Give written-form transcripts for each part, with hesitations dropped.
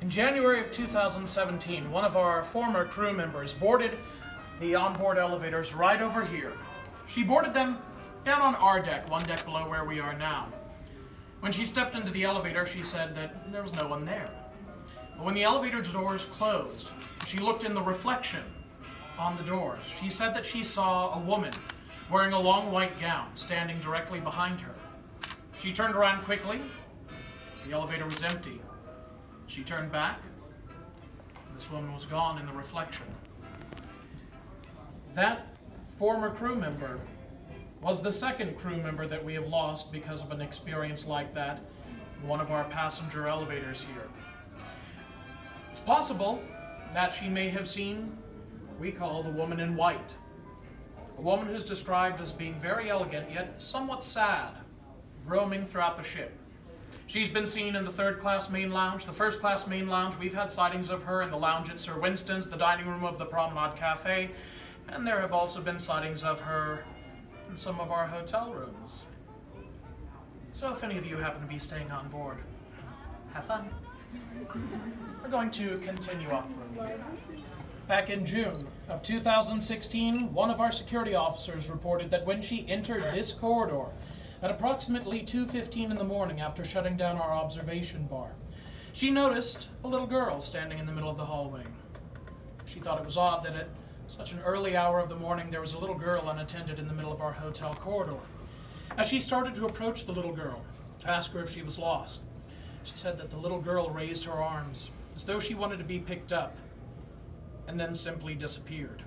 In January of 2017, one of our former crew members boarded the onboard elevators right over here. She boarded them down on our deck, one deck below where we are now. When she stepped into the elevator, she said that there was no one there. But when the elevator doors closed, she looked in the reflection on the doors. She said that she saw a woman wearing a long white gown standing directly behind her. She turned around quickly. The elevator was empty. She turned back. This woman was gone in the reflection. That former crew member was the second crew member that we have lost because of an experience like that in one of our passenger elevators here. It's possible that she may have seen what we call the woman in white. A woman who's described as being very elegant, yet somewhat sad, roaming throughout the ship. She's been seen in the third-class main lounge, the first-class main lounge. We've had sightings of her in the lounge at Sir Winston's, the dining room of the Promenade Cafe, and there have also been sightings of her in some of our hotel rooms. So if any of you happen to be staying on board, have fun. We're going to continue up from here. Back in June of 2016, one of our security officers reported that when she entered this corridor at approximately 2:15 in the morning after shutting down our observation bar, she noticed a little girl standing in the middle of the hallway. She thought it was odd that at such an early hour of the morning there was a little girl unattended in the middle of our hotel corridor. As she started to approach the little girl to ask her if she was lost, she said that the little girl raised her arms as though she wanted to be picked up and then simply disappeared.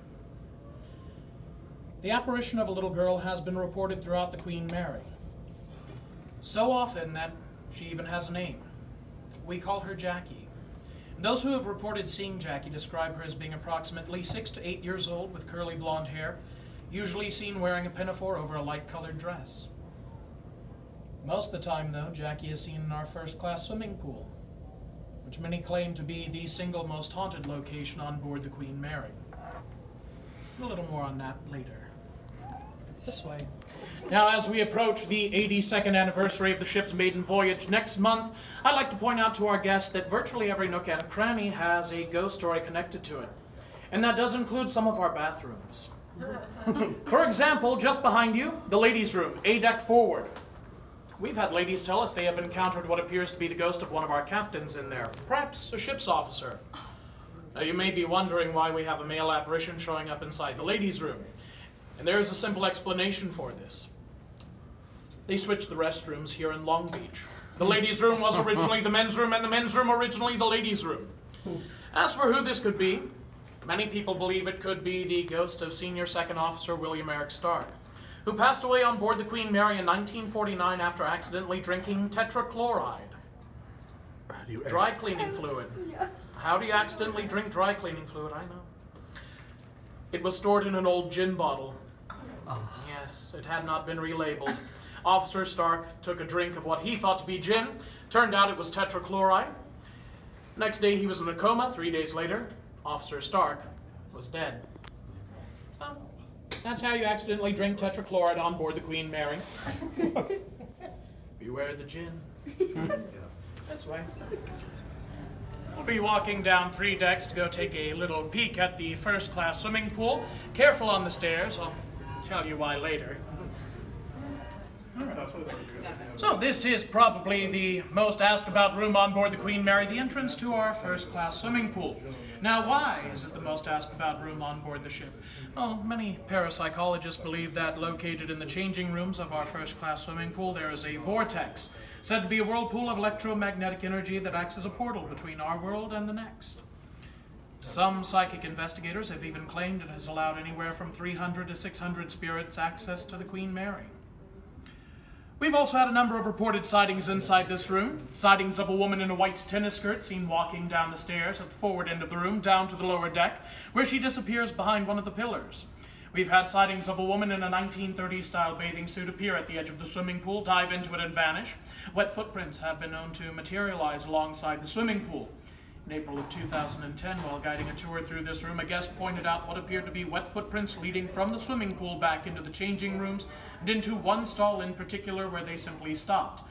The apparition of a little girl has been reported throughout the Queen Mary. So often that she even has a name. We call her Jackie. And those who have reported seeing Jackie describe her as being approximately 6 to 8 years old with curly blonde hair, usually seen wearing a pinafore over a light-colored dress. Most of the time, though, Jackie is seen in our first-class swimming pool, which many claim to be the single most haunted location on board the Queen Mary. A little more on that later. This way. Now, as we approach the 82nd anniversary of the ship's maiden voyage next month, I'd like to point out to our guests that virtually every nook and cranny has a ghost story connected to it. And that does include some of our bathrooms. For example, just behind you, the ladies' room, A deck forward. We've had ladies tell us they have encountered what appears to be the ghost of one of our captains in there, perhaps a ship's officer. Now, you may be wondering why we have a male apparition showing up inside the ladies' room. And there is a simple explanation for this. They switched the restrooms here in Long Beach. The ladies' room was originally the men's room, and the men's room originally the ladies' room. As for who this could be, many people believe it could be the ghost of Senior Second Officer William Eric Stark, who passed away on board the Queen Mary in 1949 after accidentally drinking tetrachloride, dry cleaning fluid. How do you accidentally drink dry cleaning fluid? I know. It was stored in an old gin bottle. Yes, it had not been relabeled. Officer Stark took a drink of what he thought to be gin. Turned out it was tetrachloride. Next day he was in a coma. 3 days later, Officer Stark was dead. So, that's how you accidentally drink tetrachloride on board the Queen Mary. Beware the gin. This way. We'll be walking down 3 decks to go take a little peek at the first-class swimming pool. Careful on the stairs. I'll tell you why later. So this is probably the most asked about room on board the Queen Mary, the entrance to our first-class swimming pool. Now, why is it the most asked about room on board the ship? Well, many parapsychologists believe that located in the changing rooms of our first-class swimming pool, there is a vortex, said to be a whirlpool of electromagnetic energy that acts as a portal between our world and the next. Some psychic investigators have even claimed it has allowed anywhere from 300 to 600 spirits access to the Queen Mary. We've also had a number of reported sightings inside this room. Sightings of a woman in a white tennis skirt seen walking down the stairs at the forward end of the room down to the lower deck, where she disappears behind one of the pillars. We've had sightings of a woman in a 1930s style bathing suit appear at the edge of the swimming pool, dive into it and vanish. Wet footprints have been known to materialize alongside the swimming pool. In April of 2010, while guiding a tour through this room, a guest pointed out what appeared to be wet footprints leading from the swimming pool back into the changing rooms and into one stall in particular where they simply stopped.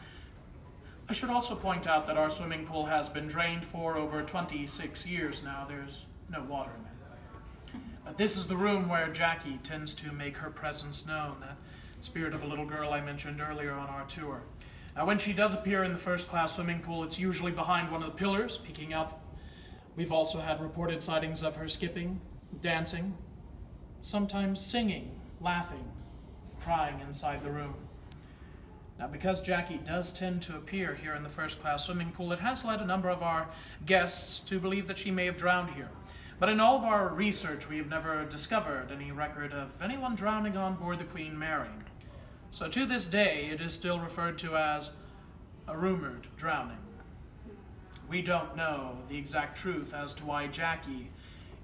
I should also point out that our swimming pool has been drained for over 26 years now. There's no water in it. But this is the room where Jackie tends to make her presence known, that spirit of a little girl I mentioned earlier on our tour. When she does appear in the first-class swimming pool, it's usually behind one of the pillars, peeking out. We've also had reported sightings of her skipping, dancing, sometimes singing, laughing, crying inside the room. Now, because Jackie does tend to appear here in the first-class swimming pool, it has led a number of our guests to believe that she may have drowned here. But in all of our research, we have never discovered any record of anyone drowning on board the Queen Mary. So to this day, it is still referred to as a rumored drowning. We don't know the exact truth as to why Jackie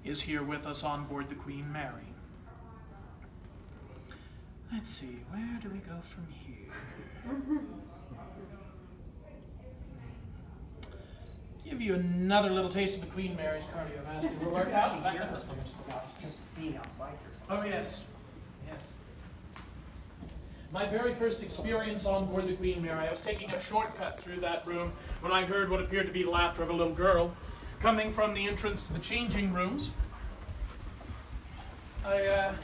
is here with us on board the Queen Mary. Let's see, where do we go from here? Give you another little taste of the Queen Mary's cardiovascular workout. Back up this just being outside here. Oh, yes. Yes. My very first experience on board the Queen Mary, I was taking a shortcut through that room when I heard what appeared to be the laughter of a little girl coming from the entrance to the changing rooms. I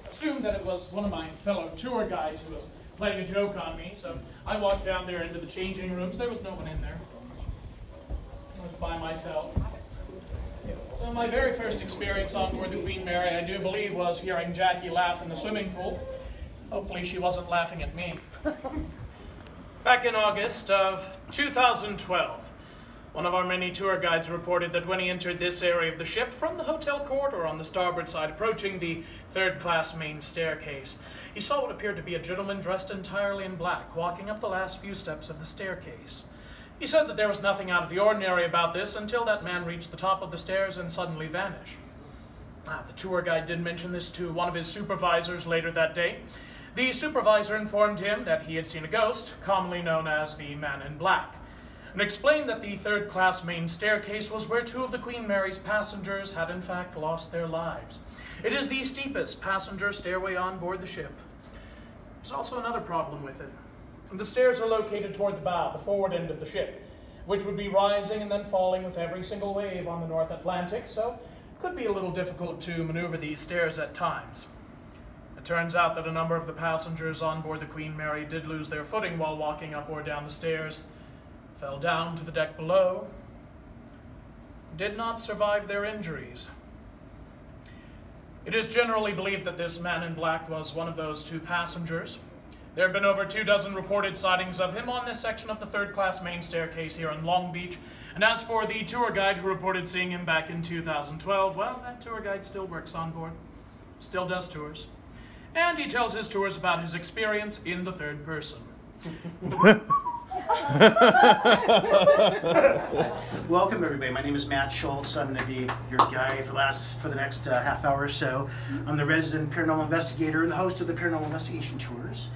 assumed that it was one of my fellow tour guides who was playing a joke on me, so I walked down there into the changing rooms. There was no one in there. I was by myself. So my very first experience on board the Queen Mary, I do believe, was hearing Jackie laugh in the swimming pool. Hopefully she wasn't laughing at me. Back in August of 2012, one of our many tour guides reported that when he entered this area of the ship from the hotel corridor on the starboard side, approaching the third-class main staircase, he saw what appeared to be a gentleman dressed entirely in black, walking up the last few steps of the staircase. He said that there was nothing out of the ordinary about this until that man reached the top of the stairs and suddenly vanished. The tour guide did mention this to one of his supervisors later that day. The supervisor informed him that he had seen a ghost, commonly known as the Man in Black, and explained that the third-class main staircase was where two of the Queen Mary's passengers had in fact lost their lives. It is the steepest passenger stairway on board the ship. There's also another problem with it. The stairs are located toward the bow, the forward end of the ship, which would be rising and then falling with every single wave on the North Atlantic, so it could be a little difficult to maneuver these stairs at times. It turns out that a number of the passengers on board the Queen Mary did lose their footing while walking up or down the stairs, fell down to the deck below, did not survive their injuries. It is generally believed that this Man in Black was one of those two passengers. There have been over 24 reported sightings of him on this section of the third-class main staircase here in Long Beach. And as for the tour guide who reported seeing him back in 2012, well, that tour guide still works on board, still does tours. And he tells his tours about his experience in the third person. Welcome, everybody. My name is Matt Schultz. I'm going to be your guide for the next half hour or so. I'm the resident paranormal investigator and the host of the Paranormal Investigation Tours.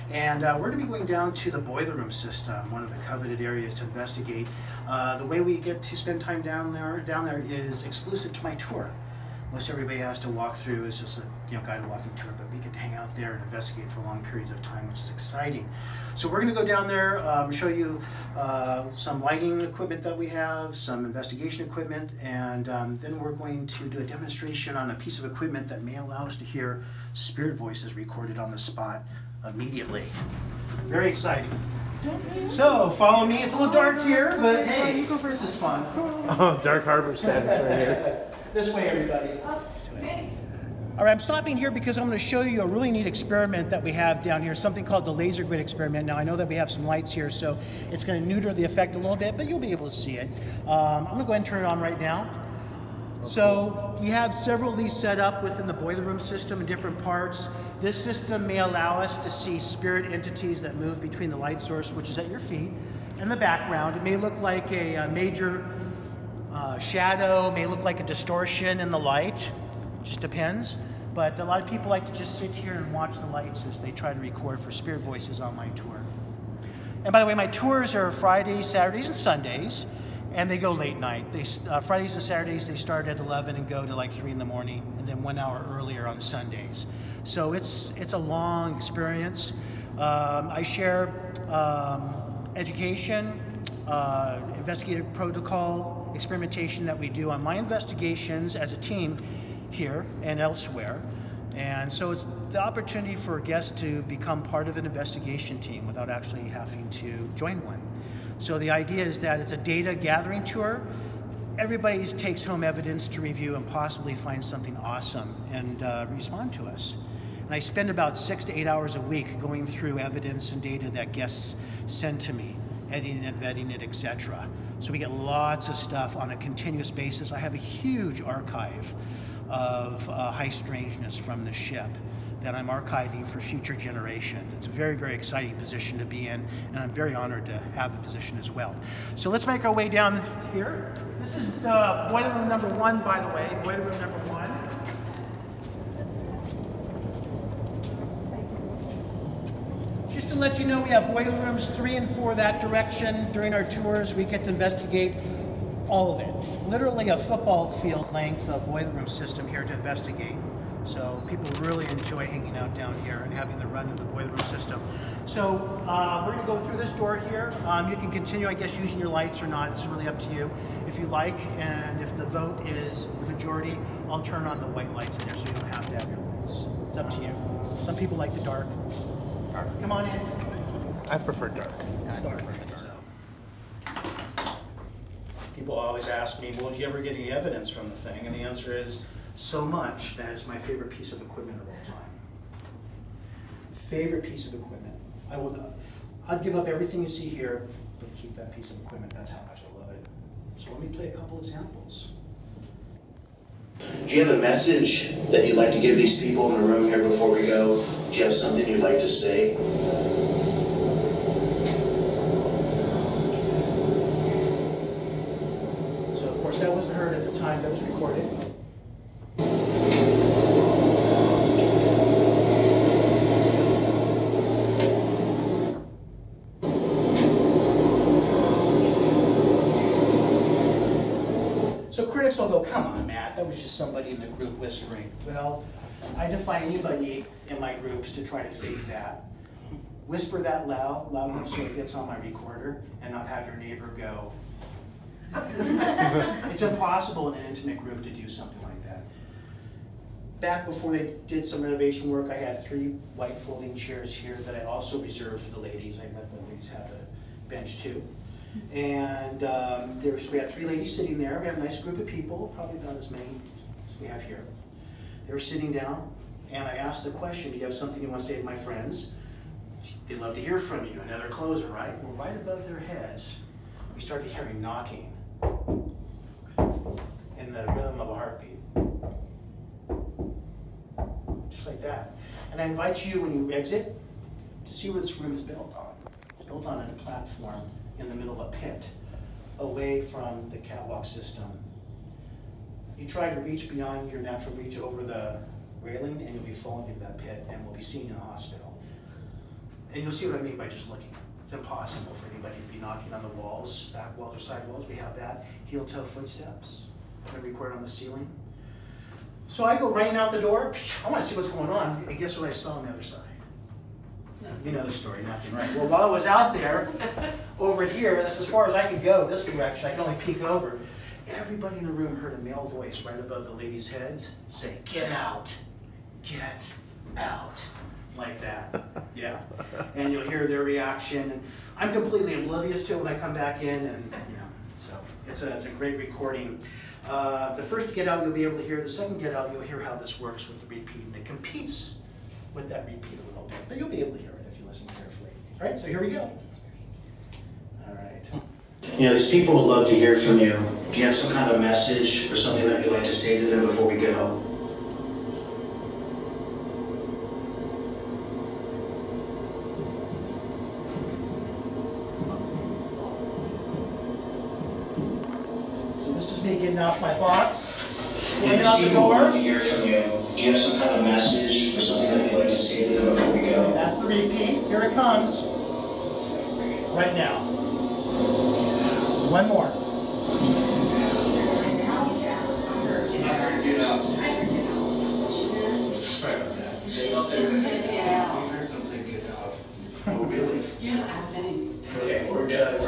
And we're going to be going down to the boiler room system, one of the coveted areas to investigate. The way we get to spend time down there is exclusive to my tour. Most everybody has to walk through is just a guided walking tour, but we get to hang out there and investigate for long periods of time, which is exciting. So we're going to go down there, show you some lighting equipment that we have, some investigation equipment, and then we're going to do a demonstration on a piece of equipment that may allow us to hear spirit voices recorded on the spot immediately. Very exciting. So follow me. It's a little dark here, but hey, you go first. This is fun. Oh, Dark Harbor status right here. This way, everybody. All right, I'm stopping here because I'm going to show you a really neat experiment that we have down here, something called the laser grid experiment. Now, I know that we have some lights here, so it's going to neuter the effect a little bit, but you'll be able to see it. I'm going to go ahead and turn it on right now. So we have several of these set up within the boiler room system in different parts. This system may allow us to see spirit entities that move between the light source, which is at your feet, and the background. It may look like a major shadow, may look like a distortion in the light, just depends. But a lot of people like to just sit here and watch the lights as they try to record for spirit voices on my tour. And by the way, my tours are Fridays, Saturdays, and Sundays, and they go late night. Fridays and Saturdays, they start at 11 and go to like 3 in the morning, and then 1 hour earlier on Sundays. So it's a long experience. I share education, investigative protocol experimentation that we do on my investigations as a team here and elsewhere. And so it's the opportunity for guests to become part of an investigation team without actually having to join one. So the idea is that it's a data gathering tour. Everybody takes home evidence to review and possibly find something awesome and respond to us. And I spend about 6 to 8 hours a week going through evidence and data that guests send to me, editing it, vetting it, etc. So we get lots of stuff on a continuous basis. I have a huge archive of high strangeness from the ship that I'm archiving for future generations. It's a very, very exciting position to be in, and I'm very honored to have the position as well. So let's make our way down here. This is boiler room number 1, by the way, boiler room number 1. Just to let you know, we have boiler rooms 3 and 4 that direction. During our tours, we get to investigate all of it. Literally a football field length of boiler room system here to investigate. So people really enjoy hanging out down here and having the run of the boiler room system. So we're gonna go through this door here. You can continue, I guess, using your lights or not. It's really up to you if you like. And if the vote is the majority, I'll turn on the white lights in there so you don't have to have your lights. It's up to you. Some people like the dark. Come on in. I prefer dark. Dark. People always ask me, well, do you ever get any evidence from the thing? And the answer is, so much that it's my favorite piece of equipment of all time. Favorite piece of equipment. I'd give up everything you see here, but keep that piece of equipment. That's how much I love it. So let me play a couple examples. Do you have a message that you'd like to give these people in the room here before we go? Do you have something you'd like to say? So of course that wasn't heard at the time, that was recorded. So critics will go, come on, Matt, that was just somebody in the group whispering. Well, I defy anybody in my groups to try to fake that. Whisper that loud enough so it gets on my recorder and not have your neighbor go. It's impossible in an intimate group to do something like that. Back before they did some renovation work, I had 3 white folding chairs here that I also reserved for the ladies. I let the ladies have a bench too. And we had 3 ladies sitting there. We had a nice group of people, probably about as many as we have here. They were sitting down, and I asked the question, do you have something you want to say to my friends? They'd love to hear from you. Another closer, right? Well, right above their heads, we started hearing knocking in the rhythm of a heartbeat. Just like that. And I invite you, when you exit, to see where this room is built on. It's built on a platform in the middle of a pit, away from the catwalk system. You try to reach beyond your natural reach over the railing and you'll be falling into that pit and will be seen in the hospital. And you'll see what I mean by just looking. It's impossible for anybody to be knocking on the walls, back walls or side walls. We have that. Heel-toe footsteps. I record on the ceiling. So I go running out the door. I want to see what's going on. And guess what I saw on the other side? You know the story, nothing, right? Well, while I was out there, over here, that's as far as I could go, this direction, I could only peek over. Everybody in the room heard a male voice right above the ladies' heads say, get out, like that, yeah. And you'll hear their reaction. And I'm completely oblivious to it when I come back in, and you know, so it's a great recording. The first get out you'll be able to hear, the second get out you'll hear how this works with the repeat, and it competes with that repeat a little bit, but you'll be able to hear it if you listen carefully. All right, so here we go. All right. You know, these people would love to hear from you. Do you have some kind of message or something that you'd like to say to them before we go? So this is me getting off my box. Getting out the door. To hear from you. Do you have some kind of message or something that you'd like to say to them before we go? That's the repeat. Here it comes. Right now. One more. Get out. I heard something get out. Oh, really? Yeah, I think. Okay, we're good.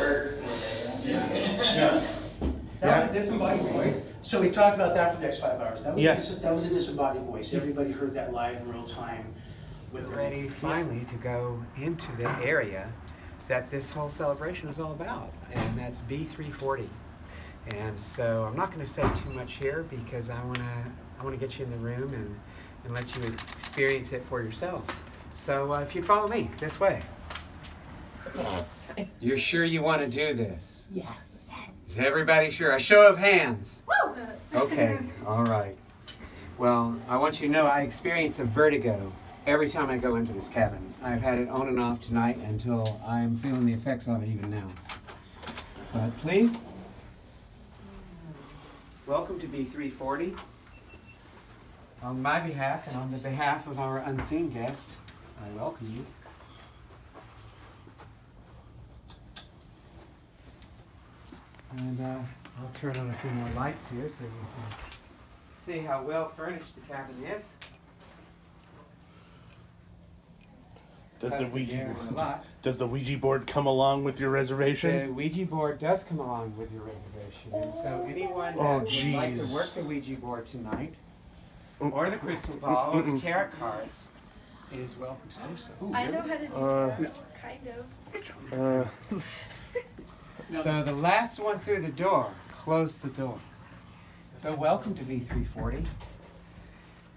So we talked about that for the next 5 hours. That was, Yeah. that was a disembodied voice. Everybody heard that live in real time. With We're ready finally to go into the area that this whole celebration is all about, and that's B340. And so I'm not going to say too much here because I want to get you in the room and let you experience it for yourselves. So if you'd follow me this way. You're sure you want to do this? Yes. Is everybody sure? A show of hands. Okay, all right. Well, I want you to know I experience a vertigo every time I go into this cabin. I've had it on and off tonight until I'm feeling the effects of it even now. But please, welcome to B340. On my behalf and on the behalf of our unseen guest, I welcome you. And I'll turn on a few more lights here so you can see how well furnished the cabin is. Does the Ouija board come along with your reservation? The Ouija board does come along with your reservation. And so anyone that would like to work the Ouija board tonight, or the crystal ball, or the tarot cards, is welcome to do so. I know how to do tarot, kind of. So the last one through the door, close the door. So welcome to B340.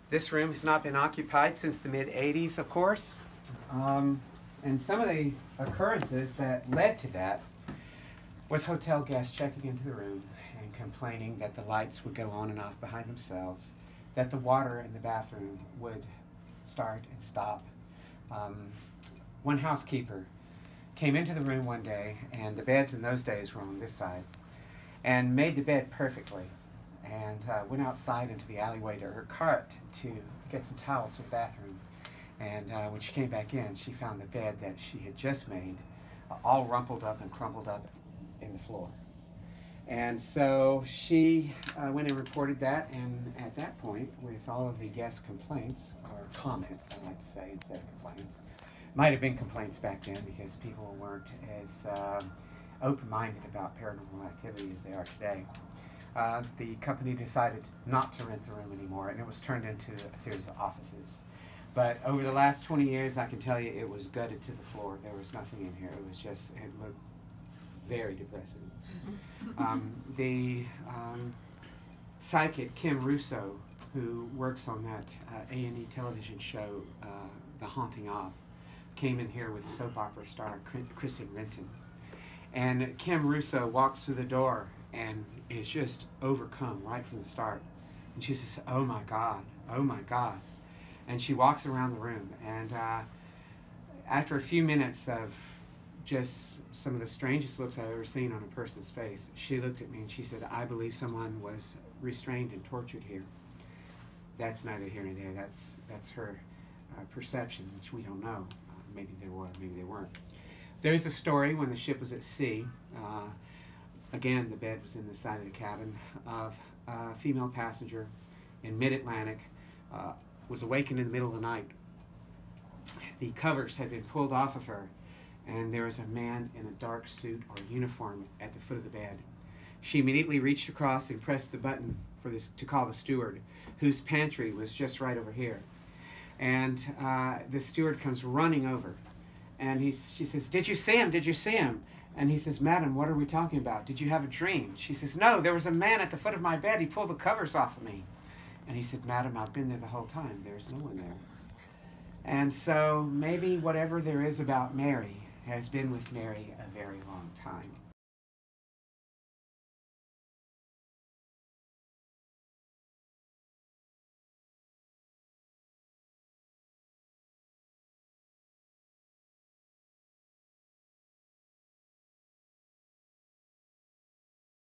This room has not been occupied since the mid-'80s, of course. And some of the occurrences that led to that was hotel guests checking into the room and complaining that the lights would go on and off behind themselves, that the water in the bathroom would start and stop. One housekeeper came into the room one day, and the beds in those days were on this side, and made the bed perfectly, and went outside into the alleyway to her cart to get some towels for the bathroom. And when she came back in, she found the bed that she had just made all rumpled up and crumpled up in the floor. And so she went and reported that, and at that point, with all of the guest complaints, or comments, I like to say, instead of complaints, might have been complaints back then because people weren't as open-minded about paranormal activity as they are today. The company decided not to rent the room anymore, and it was turned into a series of offices. But over the last 20 years, I can tell you it was gutted to the floor. There was nothing in here. It was just, it looked very depressing. The psychic, Kim Russo, who works on that A&E television show, The Haunting of, came in here with soap opera star Kristen Renton. And Kim Russo walks through the door and is just overcome right from the start. And she says, "Oh my God, oh my God." And she walks around the room, and after a few minutes of just some of the strangest looks I've ever seen on a person's face, she looked at me and she said, "I believe someone was restrained and tortured here." That's neither here nor there. That's her perception, which we don't know. Maybe they were, maybe they weren't. There's a story when the ship was at sea. Again, the bed was in the side of the cabin, of a female passenger in mid-Atlantic, was awakened in the middle of the night. The covers had been pulled off of her, and there was a man in a dark suit or uniform at the foot of the bed. She immediately reached across and pressed the button for this to call the steward, whose pantry was just right over here. And the steward comes running over, and she says, "Did you see him? Did you see him?" And he says, "Madam, what are we talking about? Did you have a dream?" She says, "No, there was a man at the foot of my bed. He pulled the covers off of me." And he said, "Madam, I've been there the whole time. There's no one there." And so maybe whatever there is about Mary has been with Mary a very long time.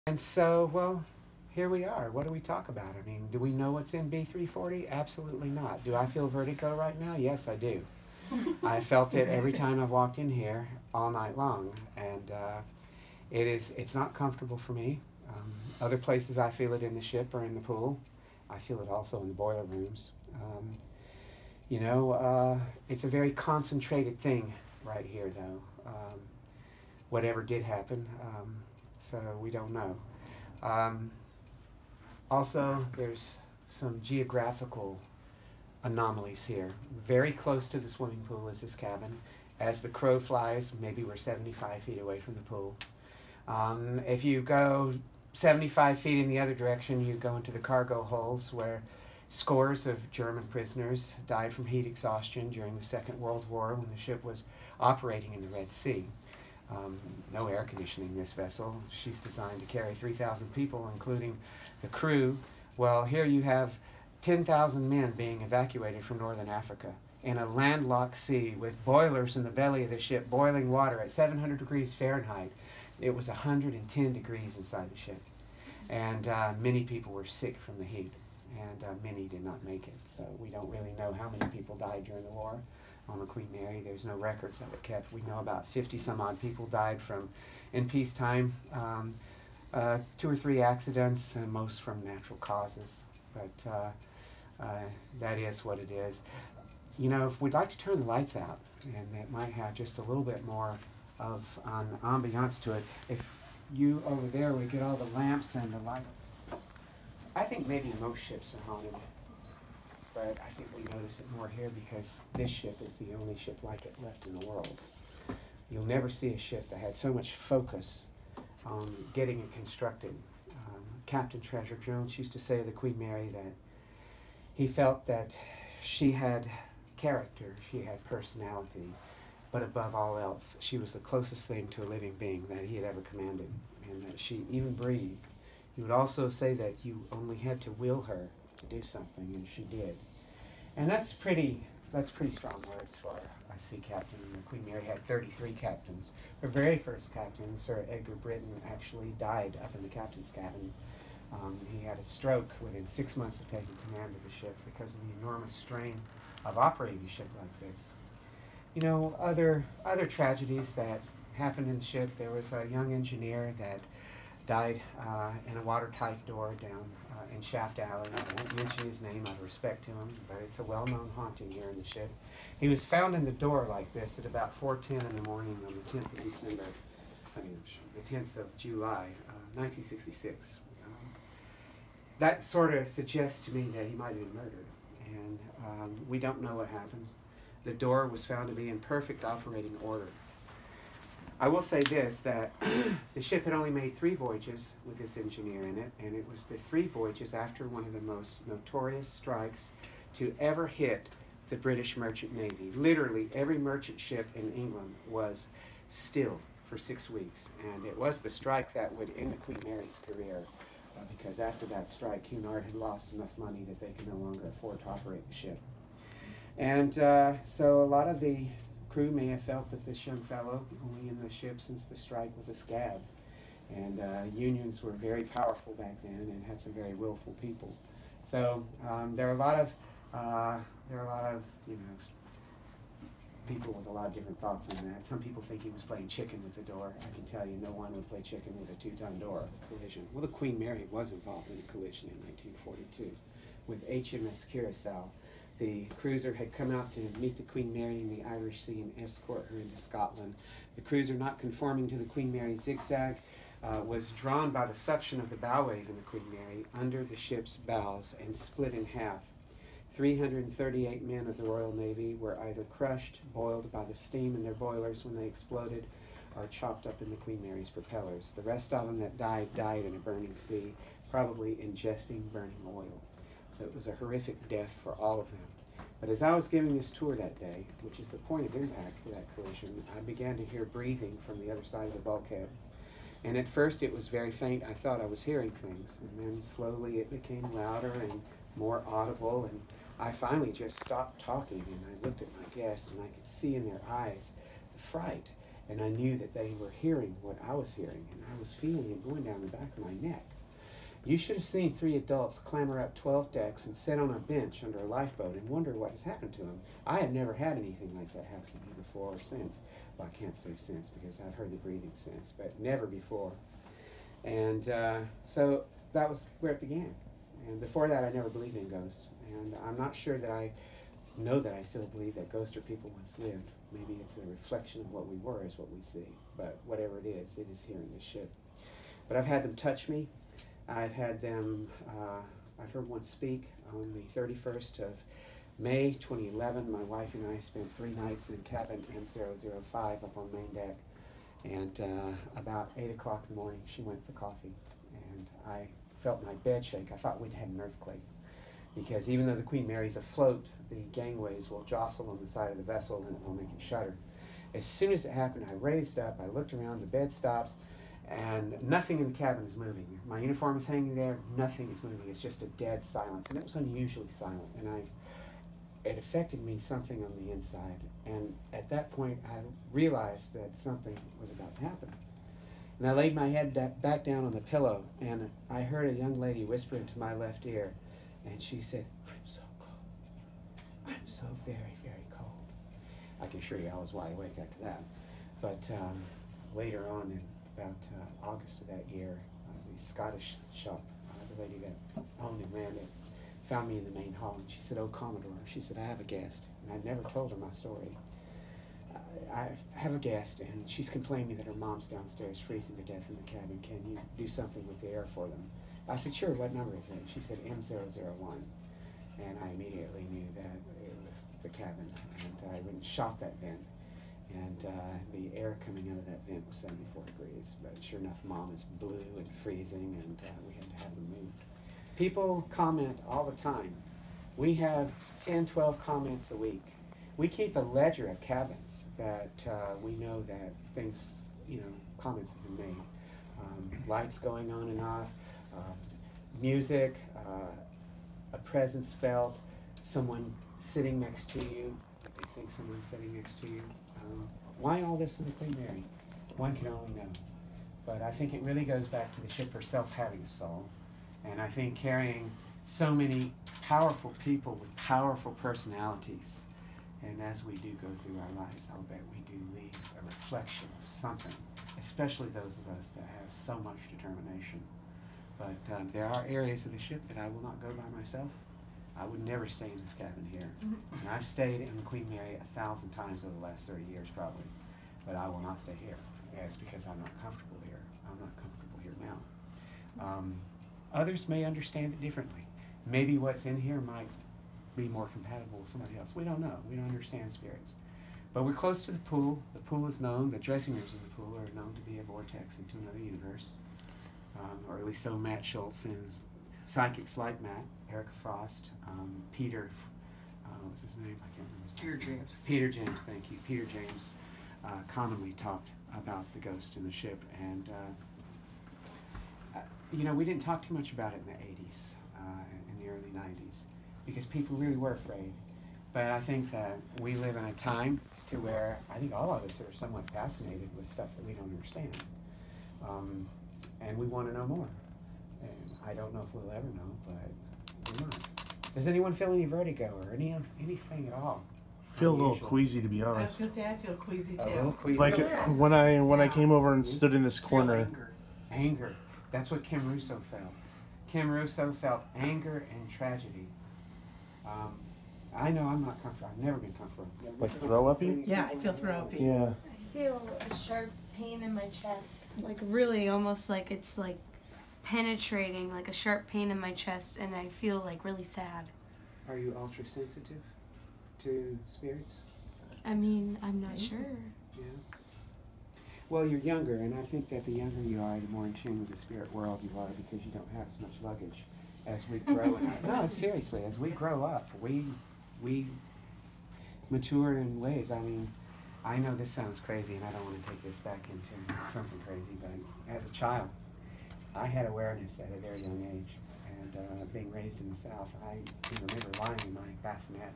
And so, well, here we are. What do we talk about? I mean, do we know what's in B340? Absolutely not. Do I feel vertigo right now? Yes, I do. I felt it every time I've walked in here all night long, and it's not comfortable for me. Other places I feel it in the ship or in the pool. I feel it also in the boiler rooms. It's a very concentrated thing right here, though. Whatever did happen, so we don't know. Also, there's some geographical anomalies here. Very close to the swimming pool is this cabin. As the crow flies, maybe we're 75 feet away from the pool. If you go 75 feet in the other direction, you go into the cargo holds where scores of German prisoners died from heat exhaustion during the Second World War when the ship was operating in the Red Sea. No air conditioning in this vessel. She's designed to carry 3,000 people, including the crew. Well, here you have 10,000 men being evacuated from northern Africa in a landlocked sea with boilers in the belly of the ship, boiling water at 700 degrees Fahrenheit. It was 110 degrees inside the ship. And many people were sick from the heat, and many did not make it. So we don't really know how many people died during the war on the Queen Mary. There's no records of it kept. We know about 50 some odd people died from, in peacetime, 2 or 3 accidents, and most from natural causes. But that is what it is. You know, if we'd like to turn the lights out, and it might have just a little bit more of an ambiance to it, if you over there would get all the lamps and the light. I think maybe most ships are haunted, but I think we notice it more here because this ship is the only ship like it left in the world. You'll never see a ship that had so much focus on getting it constructed. Captain Treasure Jones used to say of the Queen Mary that he felt that she had character, she had personality, but above all else, she was the closest thing to a living being that he had ever commanded, and that she even breathed. He would also say that you only had to will her to do something, and she did. And that's pretty strong words for a sea captain. The Queen Mary had 33 captains. Her very first captain, Sir Edgar Britton, actually died up in the captain's cabin. He had a stroke within 6 months of taking command of the ship because of the enormous strain of operating a ship like this. You know, other tragedies that happened in the ship, there was a young engineer that died in a watertight door down in Shaft Alley. I won't mention his name out of respect to him, but it's a well-known haunting here in the ship. He was found in the door like this at about 4:10 in the morning on the 10th of December, the 10th of July, 1966. That sort of suggests to me that he might have been murdered, and we don't know what happens. The door was found to be in perfect operating order. I will say this, that the ship had only made 3 voyages with this engineer in it, and it was the 3 voyages after one of the most notorious strikes to ever hit the British Merchant Navy. Literally, every merchant ship in England was still for 6 weeks, and it was the strike that would end the Queen Mary's career, because after that strike, Cunard had lost enough money that they could no longer afford to operate the ship. And so a lot of the crew may have felt that this young fellow, only in the ship since the strike, was a scab. And unions were very powerful back then and had some very willful people. So there are a lot of you know, people with a lot of different thoughts on that. Some people think he was playing chicken with the door. I can tell you, no one would play chicken with a 2-ton door collision. Well, the Queen Mary was involved in a collision in 1942 with HMS Curacao. The cruiser had come out to meet the Queen Mary in the Irish Sea and escort her into Scotland. The cruiser, not conforming to the Queen Mary's zigzag, was drawn by the suction of the bow wave in the Queen Mary under the ship's bows and split in half. 338 men of the Royal Navy were either crushed, boiled by the steam in their boilers when they exploded, or chopped up in the Queen Mary's propellers. The rest of them that died in a burning sea, probably ingesting burning oil. So it was a horrific death for all of them. But as I was giving this tour that day, which is the point of impact for that collision, I began to hear breathing from the other side of the bulkhead. And at first it was very faint. I thought I was hearing things. And then slowly it became louder and more audible. And I finally just stopped talking and I looked at my guest and I could see in their eyes the fright. And I knew that they were hearing what I was hearing. And I was feeling it going down the back of my neck. You should have seen 3 adults clamber up 12 decks and sit on a bench under a lifeboat and wonder what has happened to them. I have never had anything like that happen to me before or since. Well, I can't say since because I've heard the breathing since, but never before. And so that was where it began. And before that, I never believed in ghosts. And I'm not sure that I know that I still believe that ghosts are people once lived. Maybe it's a reflection of what we were is what we see. But whatever it is here in this ship. But I've had them touch me. I've had them, I've heard one speak on the 31st of May 2011. My wife and I spent 3 nights in cabin M005 up on main deck. And about 8 o'clock in the morning, she went for coffee. And I felt my bed shake. I thought we'd had an earthquake. Because even though the Queen Mary's afloat, the gangways will jostle on the side of the vessel and it will make it shudder. As soon as it happened, I raised up, I looked around, the bed stops, and nothing in the cabin is moving. My uniform is hanging there, nothing is moving. It's just a dead silence, and it was unusually silent. And it affected me something on the inside. And at that point, I realized that something was about to happen. And I laid my head back down on the pillow, and I heard a young lady whisper into my left ear, and she said, "I'm so cold. I'm so very, very cold." I can assure you I was wide awake after that. But later on, in about August of that year, the Scottish shop, the lady that owned and ran it, found me in the main hall, and she said, "Oh, Commodore," she said, "I have a guest." And I'd never told her my story. I have a guest, and she's complaining to me that her mom's downstairs freezing to death in the cabin. Can you do something with the air for them? I said, "Sure, what number is it?" She said, M001. And I immediately knew that it was the cabin. And I went and shot that vent. And the air coming out of that vent was 74 degrees. But sure enough, Mom is blue and freezing, and we had to have them moved. People comment all the time. We have 10, 12 comments a week. We keep a ledger of cabins that we know that things, comments have been made. Lights going on and off, music, a presence felt, someone sitting next to you, they think someone's sitting next to you. Why all this in the Queen Mary? One can only know. But I think it really goes back to the ship herself having a soul. And I think carrying so many powerful people with powerful personalities. And as we do go through our lives, I'll bet we do leave a reflection of something, especially those of us that have so much determination. But there are areas of the ship that I will not go by myself. I would never stay in this cabin here. And I've stayed in the Queen Mary 1,000 times over the last 30 years probably. But I will not stay here. It's because I'm not comfortable here. I'm not comfortable here now. Others may understand it differently. Maybe what's in here might be more compatible with somebody else. We don't know. We don't understand spirits. But we're close to the pool. The pool is known. The dressing rooms in the pool are known to be a vortex into another universe. Or at least so Matt Schultz and psychics like Matt, Erica Frost, Peter, what was his name? I can't remember his name. Peter James. Peter James, thank you. Peter James commonly talked about the ghost in the ship. And, we didn't talk too much about it in the 80s, in the early 90s, because people really were afraid. But I think that we live in a time to where I think all of us are somewhat fascinated with stuff that we don't understand. And we want to know more. And I don't know if we'll ever know, but we might. Does anyone feel any vertigo or anything at all? Feel a little queasy, to be I was honest. gonna say I feel queasy too. A little queasy. Like when I came over and stood in this corner. Anger. That's what Kim Russo felt. Kim Russo felt anger and tragedy. I know I'm not comfortable. I've never been comfortable. Like throw uppy? Yeah, I feel throw uppy. Yeah. I feel a sharp pain in my chest. Like really almost like it's like penetrating, like a sharp pain in my chest, and I feel like really sad. Are you ultra sensitive to spirits? I mean, I'm not sure. Yeah. Well, you're younger, and I think that the younger you are, the more in tune with the spirit world you are, because you don't have as much luggage. As we grow no, seriously, as we grow up, we mature in ways. I mean, I know this sounds crazy, and I don't want to take this back into something crazy, but as a child, I had awareness at a very young age. And being raised in the South, I can remember lying in my bassinet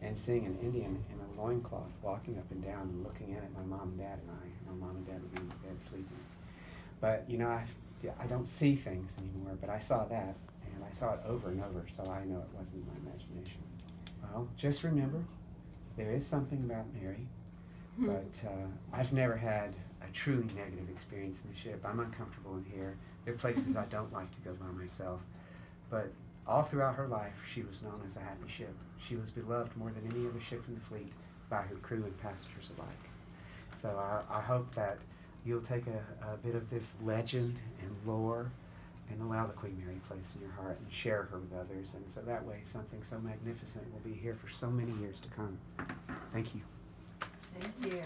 and seeing an Indian in a loincloth walking up and down and looking at my mom and dad and I. My mom and dad would be in the bed sleeping. But, I don't see things anymore, but I saw that, and I saw it over and over, so I know it wasn't my imagination. Well, just remember, there is something about Mary, but I've never had a truly negative experience in the ship. I'm uncomfortable in here. There are places I don't like to go by myself. But all throughout her life, she was known as a happy ship. She was beloved more than any other ship in the fleet by her crew and passengers alike. So I hope that you'll take a bit of this legend and lore and allow the Queen Mary place in your heart and share her with others. And so that way something so magnificent will be here for so many years to come. Thank you. Thank you.